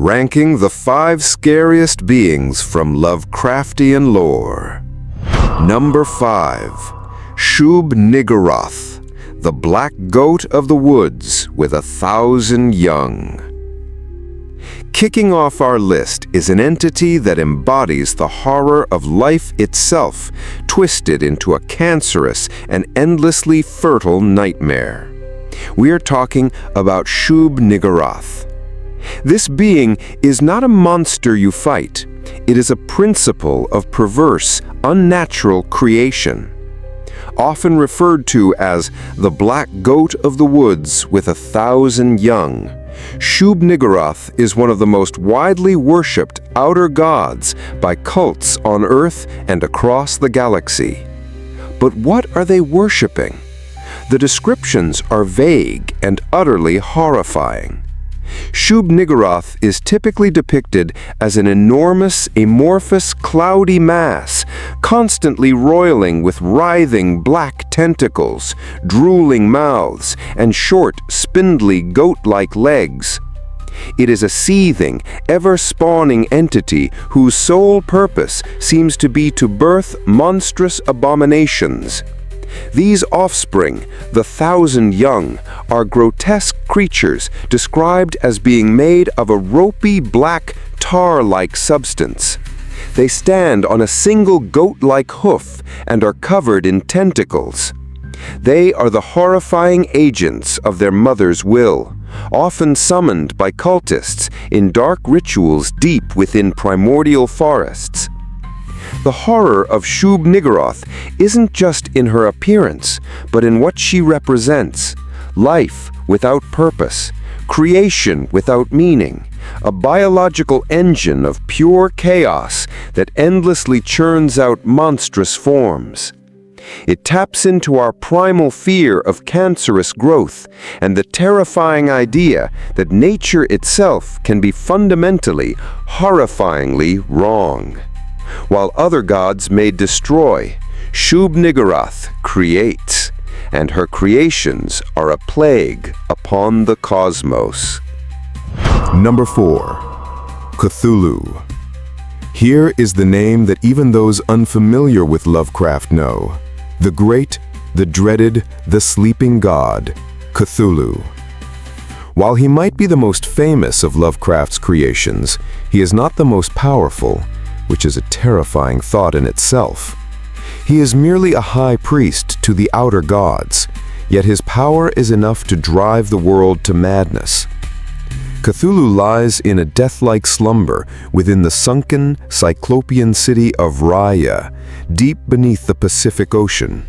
ranking the 5 scariest beings from Lovecraftian lore. Number 5. Shub-Niggurath, the black goat of the woods with 1,000 young. Kicking off our list is an entity that embodies the horror of life itself, twisted into a cancerous and endlessly fertile nightmare. We are talking about Shub-Niggurath. This being is not a monster you fight. It is a principle of perverse, unnatural creation. Often referred to as the black goat of the woods with 1,000 young, Shub-Niggurath is one of the most widely worshipped outer gods by cults on Earth and across the galaxy. But what are they worshipping? The descriptions are vague and utterly horrifying. Shub-Niggurath is typically depicted as an enormous, amorphous, cloudy mass, constantly roiling with writhing black tentacles, drooling mouths, and short, spindly goat-like legs. It is a seething, ever-spawning entity whose sole purpose seems to be to birth monstrous abominations. These offspring, the 1,000 young, are grotesque creatures described as being made of a ropey black tar-like substance. They stand on a single goat-like hoof and are covered in tentacles. They are the horrifying agents of their mother's will, often summoned by cultists in dark rituals deep within primordial forests. The horror of Shub-Niggurath isn't just in her appearance, but in what she represents: life without purpose, creation without meaning, a biological engine of pure chaos that endlessly churns out monstrous forms. It taps into our primal fear of cancerous growth and the terrifying idea that nature itself can be fundamentally, horrifyingly wrong. While other gods may destroy, Shub-Niggurath creates, and her creations are a plague upon the cosmos. Number 4. Cthulhu. Here is the name that even those unfamiliar with Lovecraft know. The great, the dreaded, the sleeping god, Cthulhu. While he might be the most famous of Lovecraft's creations, he is not the most powerful, which is a terrifying thought in itself. He is merely a high priest to the outer gods, yet his power is enough to drive the world to madness. Cthulhu lies in a death-like slumber within the sunken, cyclopean city of Raya, deep beneath the Pacific Ocean.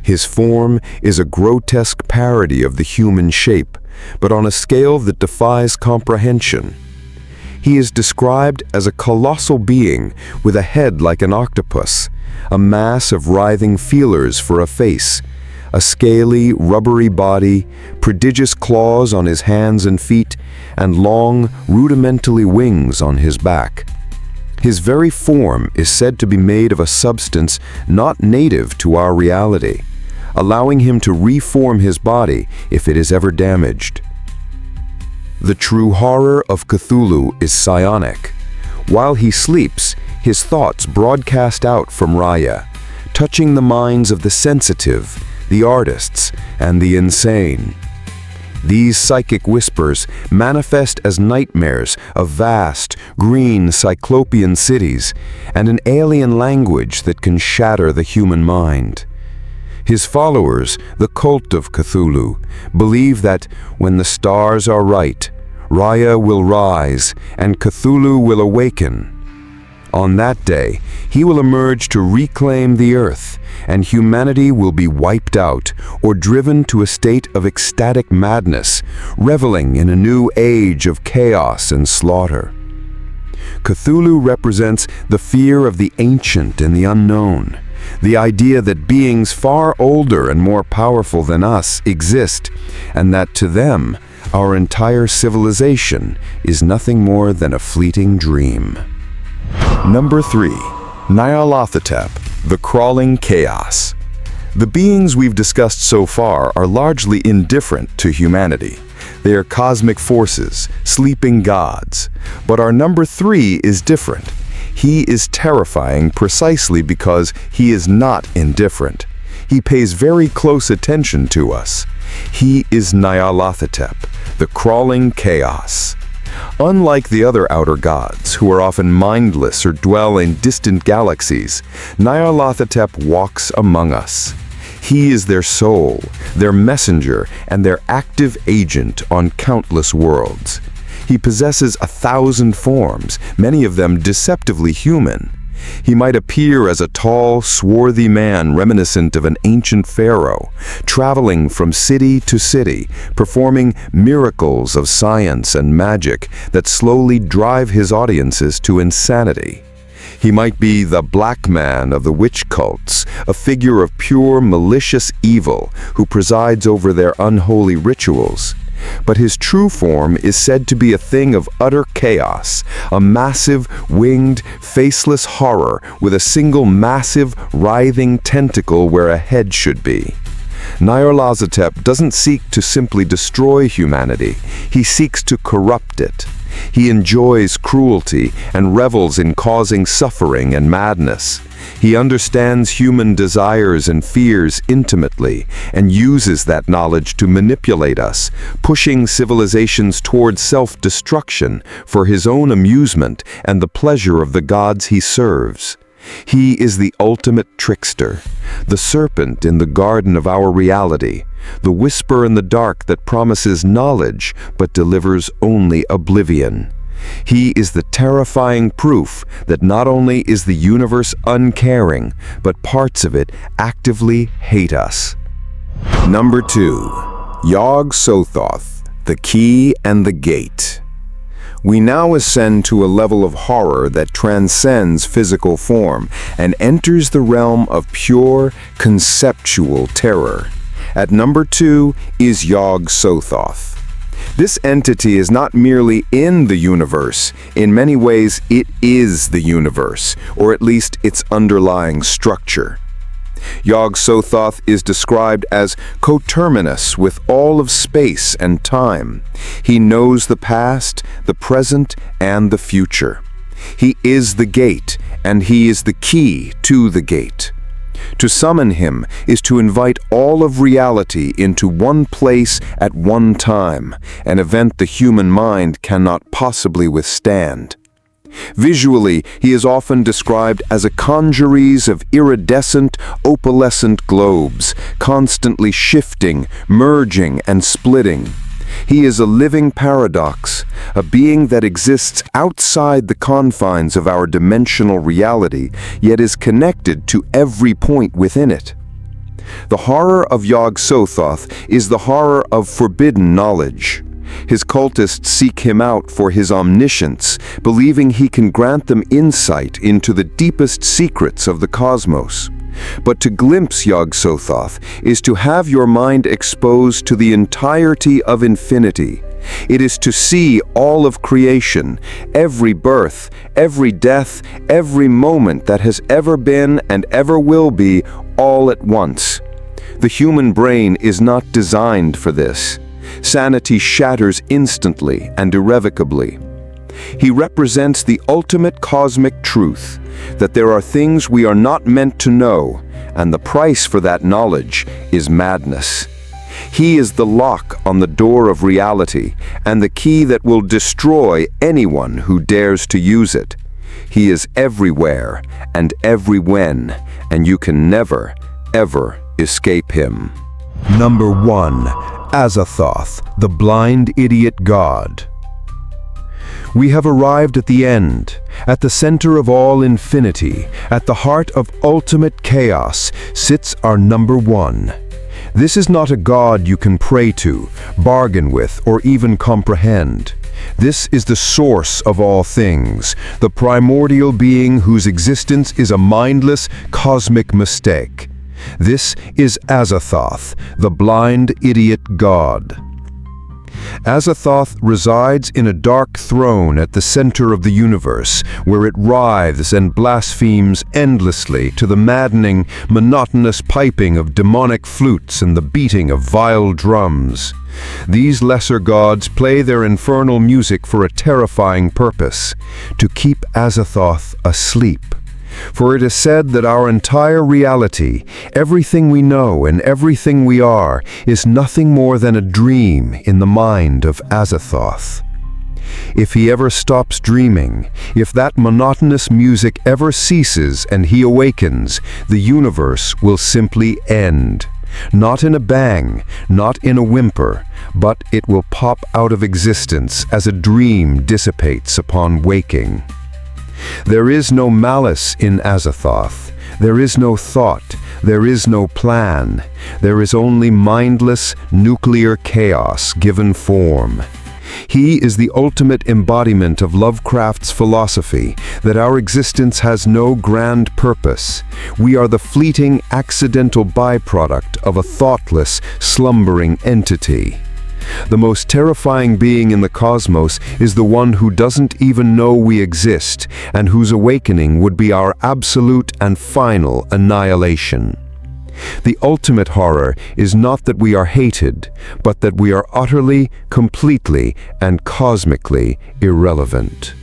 His form is a grotesque parody of the human shape, but on a scale that defies comprehension. He is described as a colossal being with a head like an octopus, a mass of writhing feelers for a face, a scaly, rubbery body, prodigious claws on his hands and feet, and long, rudimentary wings on his back. His very form is said to be made of a substance not native to our reality, allowing him to reform his body if it is ever damaged. The true horror of Cthulhu is psionic. While he sleeps, his thoughts broadcast out from Raya, touching the minds of the sensitive, the artists, and the insane. These psychic whispers manifest as nightmares of vast, green, cyclopean cities and an alien language that can shatter the human mind. His followers, the cult of Cthulhu, believe that when the stars are right, Raya will rise and Cthulhu will awaken. On that day, he will emerge to reclaim the earth, and humanity will be wiped out or driven to a state of ecstatic madness, reveling in a new age of chaos and slaughter. Cthulhu represents the fear of the ancient and the unknown, the idea that beings far older and more powerful than us exist, and that to them, our entire civilization is nothing more than a fleeting dream. Number 3. Nyarlathotep, the crawling chaos. The beings we've discussed so far are largely indifferent to humanity. They are cosmic forces, sleeping gods. But our number 3 is different. He is terrifying precisely because he is not indifferent. He pays very close attention to us. He is Nyarlathotep, the crawling chaos. Unlike the other outer gods, who are often mindless or dwell in distant galaxies, Nyarlathotep walks among us. He is their soul, their messenger, and their active agent on countless worlds. He possesses 1,000 forms, many of them deceptively human. He might appear as a tall, swarthy man reminiscent of an ancient pharaoh, traveling from city to city, performing miracles of science and magic that slowly drive his audiences to insanity. He might be the black man of the witch cults, a figure of pure malicious evil who presides over their unholy rituals. But his true form is said to be a thing of utter chaos, a massive, winged, faceless horror with a single massive, writhing tentacle where a head should be. Nyarlathotep doesn't seek to simply destroy humanity, he seeks to corrupt it. He enjoys cruelty and revels in causing suffering and madness. He understands human desires and fears intimately and uses that knowledge to manipulate us, pushing civilizations toward self-destruction for his own amusement and the pleasure of the gods he serves. He is the ultimate trickster, the serpent in the garden of our reality, the whisper in the dark that promises knowledge but delivers only oblivion. He is the terrifying proof that not only is the universe uncaring, but parts of it actively hate us. Number 2. Yog-Sothoth, the Key and the Gate. We now ascend to a level of horror that transcends physical form and enters the realm of pure, conceptual terror. At number 2 is Yog-Sothoth. This entity is not merely in the universe. In many ways, it is the universe, or at least its underlying structure. Yog-Sothoth is described as coterminous with all of space and time. He knows the past, the present, and the future. He is the gate, and he is the key to the gate. To summon him is to invite all of reality into one place at one time, an event the human mind cannot possibly withstand. Visually, he is often described as a congeries of iridescent, opalescent globes, constantly shifting, merging, and splitting. He is a living paradox, a being that exists outside the confines of our dimensional reality, yet is connected to every point within it. The horror of Yog-Sothoth is the horror of forbidden knowledge. His cultists seek him out for his omniscience, believing he can grant them insight into the deepest secrets of the cosmos. But to glimpse Yog-Sothoth is to have your mind exposed to the entirety of infinity. It is to see all of creation, every birth, every death, every moment that has ever been and ever will be, all at once. The human brain is not designed for this. Sanity shatters instantly and irrevocably. He represents the ultimate cosmic truth, that there are things we are not meant to know, and the price for that knowledge is madness. He is the lock on the door of reality, and the key that will destroy anyone who dares to use it. He is everywhere and everywhen, and you can never, ever escape him. Number 1. Azathoth, the blind idiot god. We have arrived at the end, at the center of all infinity, at the heart of ultimate chaos, sits our number 1. This is not a god you can pray to, bargain with, or even comprehend. This is the source of all things, the primordial being whose existence is a mindless, cosmic mistake. This is Azathoth, the blind idiot god. Azathoth resides in a dark throne at the center of the universe, where it writhes and blasphemes endlessly to the maddening, monotonous piping of demonic flutes and the beating of vile drums. These lesser gods play their infernal music for a terrifying purpose: to keep Azathoth asleep. For it is said that our entire reality, everything we know and everything we are, is nothing more than a dream in the mind of Azathoth. If he ever stops dreaming, if that monotonous music ever ceases and he awakens, the universe will simply end. Not in a bang, not in a whimper, but it will pop out of existence as a dream dissipates upon waking. There is no malice in Azathoth. There is no thought. There is no plan. There is only mindless, nuclear chaos given form. He is the ultimate embodiment of Lovecraft's philosophy that our existence has no grand purpose. We are the fleeting, accidental byproduct of a thoughtless, slumbering entity. The most terrifying being in the cosmos is the one who doesn't even know we exist, and whose awakening would be our absolute and final annihilation. The ultimate horror is not that we are hated, but that we are utterly, completely, and cosmically irrelevant.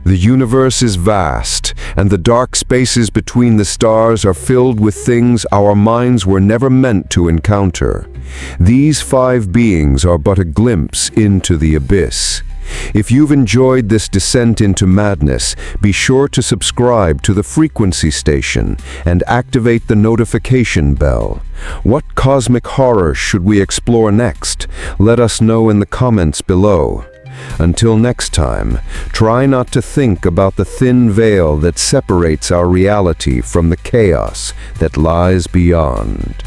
The universe is vast, and the dark spaces between the stars are filled with things our minds were never meant to encounter. These 5 beings are but a glimpse into the abyss. If you've enjoyed this descent into madness, be sure to subscribe to the frequency station and activate the notification bell. What cosmic horror should we explore next? Let us know in the comments below. Until next time, try not to think about the thin veil that separates our reality from the chaos that lies beyond.